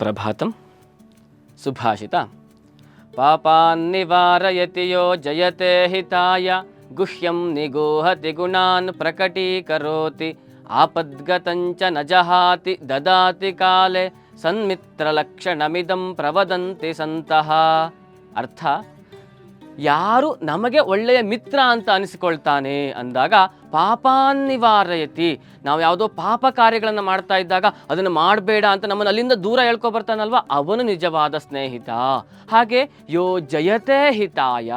ಸುಪ್ರಭಾತಂ. ಸುಭಾಷಿತ: ಪಾಪಾನ್ನಿವಾರಯತಿ ಯೋ ಜಯತೆ ಹಿತಾಯ ಗುಹ್ಯಂ ನಿಗೂಹತಿ ಗುಣಾನ್ ಪ್ರಕಟೀಕರೋತಿ ಆಪದ್ಗತಂಚ ನ ಜಹಾತಿ ದದಾತಿ ಕಾಲೆ ಸನ್ಮಿತ್ರಲಕ್ಷಣಮಿದಂ ಪ್ರವದಂತಿ ಸಂತಹ. ಅರ್ಥ: ಯಾರು ನಮಗೆ ಒಳ್ಳೆಯ ಮಿತ್ರ ಅಂತ ಅನಿಸಿಕೊಳ್ತಾನೆ ಅಂದಾಗ ಪಾಪಾನ್ನಿವಾರಯತಿ, ನಾವು ಯಾವುದೋ ಪಾಪ ಕಾರ್ಯಗಳನ್ನು ಮಾಡ್ತಾ ಇದ್ದಾಗ ಅದನ್ನು ಮಾಡಬೇಡ ಅಂತ ನಮ್ಮನ್ನು ಅಲ್ಲಿಂದ ದೂರ ಹೇಳ್ಕೊಬರ್ತಾನಲ್ವ, ಅವನು ನಿಜವಾದ ಸ್ನೇಹಿತ. ಹಾಗೆ ಯೋ ಜಯತೆ ಹಿತಾಯ,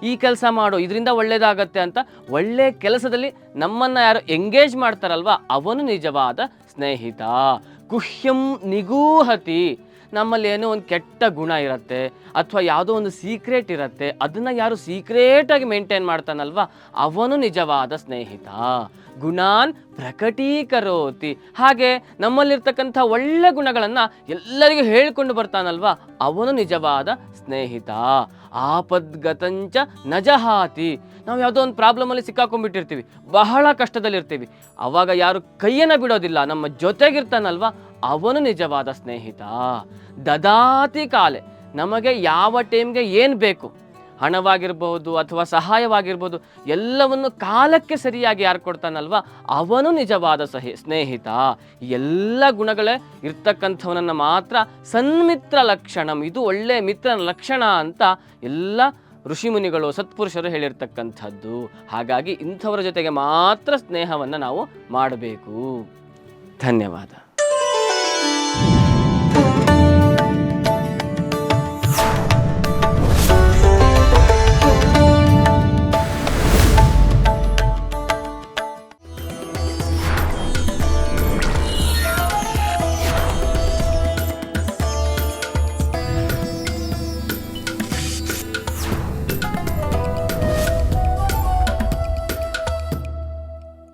ಈ ಕೆಲಸ ಮಾಡು ಇದರಿಂದ ಒಳ್ಳೆಯದಾಗತ್ತೆ ಅಂತ ಒಳ್ಳೆಯ ಕೆಲಸದಲ್ಲಿ ನಮ್ಮನ್ನು ಯಾರು ಎಂಗೇಜ್ ಮಾಡ್ತಾರಲ್ವ, ಅವನು ನಿಜವಾದ ಸ್ನೇಹಿತ. ಗುಹ್ಯಂ ನಿಗೂಹತಿ, ನಮ್ಮಲ್ಲಿ ಏನೋ ಒಂದು ಕೆಟ್ಟ ಗುಣ ಇರುತ್ತೆ ಅಥವಾ ಯಾವುದೋ ಒಂದು ಸೀಕ್ರೆಟ್ ಇರುತ್ತೆ, ಅದನ್ನು ಯಾರು ಸೀಕ್ರೆಟಾಗಿ ಮೇಂಟೈನ್ ಮಾಡ್ತಾನಲ್ವ, ಅವನು ನಿಜವಾದ ಸ್ನೇಹಿತ. ಗುಣಾನ್ ಪ್ರಕಟೀಕರೋತಿ, ಹಾಗೆ ನಮ್ಮಲ್ಲಿರ್ತಕ್ಕಂಥ ಒಳ್ಳೆ ಗುಣಗಳನ್ನು ಎಲ್ಲರಿಗೂ ಹೇಳಿಕೊಂಡು ಬರ್ತಾನಲ್ವ, ಅವನು ನಿಜವಾದ ಸ್ನೇಹಿತ. ಆಪದ್ಗತಂಚ ನಜಹಾತಿ, ನಾವು ಯಾವುದೋ ಒಂದು ಪ್ರಾಬ್ಲಮಲ್ಲಿ ಸಿಕ್ಕಾಕೊಂಡ್ಬಿಟ್ಟಿರ್ತೀವಿ, ಬಹಳ ಕಷ್ಟದಲ್ಲಿರ್ತೀವಿ, ಆವಾಗ ಯಾರು ಕೈಯನ್ನು ಬಿಡೋದಿಲ್ಲ, ನಮ್ಮ ಜೊತೆಗಿರ್ತಾನಲ್ವ, ಅವನು ನಿಜವಾದ ಸ್ನೇಹಿತ. ದದಾತಿ ಕಾಲೆ, ನಮಗೆ ಯಾವ ಟೈಮ್ಗೆ ಏನು ಬೇಕು, ಹಣವಾಗಿರ್ಬೋದು ಅಥವಾ ಸಹಾಯವಾಗಿರ್ಬೋದು, ಎಲ್ಲವನ್ನು ಕಾಲಕ್ಕೆ ಸರಿಯಾಗಿ ಯಾರು ಕೊಡ್ತಾನಲ್ವ, ಅವನು ನಿಜವಾದ ಸ್ನೇಹಿತ. ಎಲ್ಲ ಗುಣಗಳೇ ಇರ್ತಕ್ಕಂಥವನನ್ನು ಮಾತ್ರ ಸನ್ಮಿತ್ರ ಲಕ್ಷಣಂ, ಇದು ಒಳ್ಳೆಯ ಮಿತ್ರನ ಲಕ್ಷಣ ಅಂತ ಎಲ್ಲ ಋಷಿಮುನಿಗಳು ಸತ್ಪುರುಷರು ಹೇಳಿರ್ತಕ್ಕಂಥದ್ದು. ಹಾಗಾಗಿ ಇಂಥವರ ಜೊತೆಗೆ ಮಾತ್ರ ಸ್ನೇಹವನ್ನು ನಾವು ಮಾಡಬೇಕು. ಧನ್ಯವಾದ.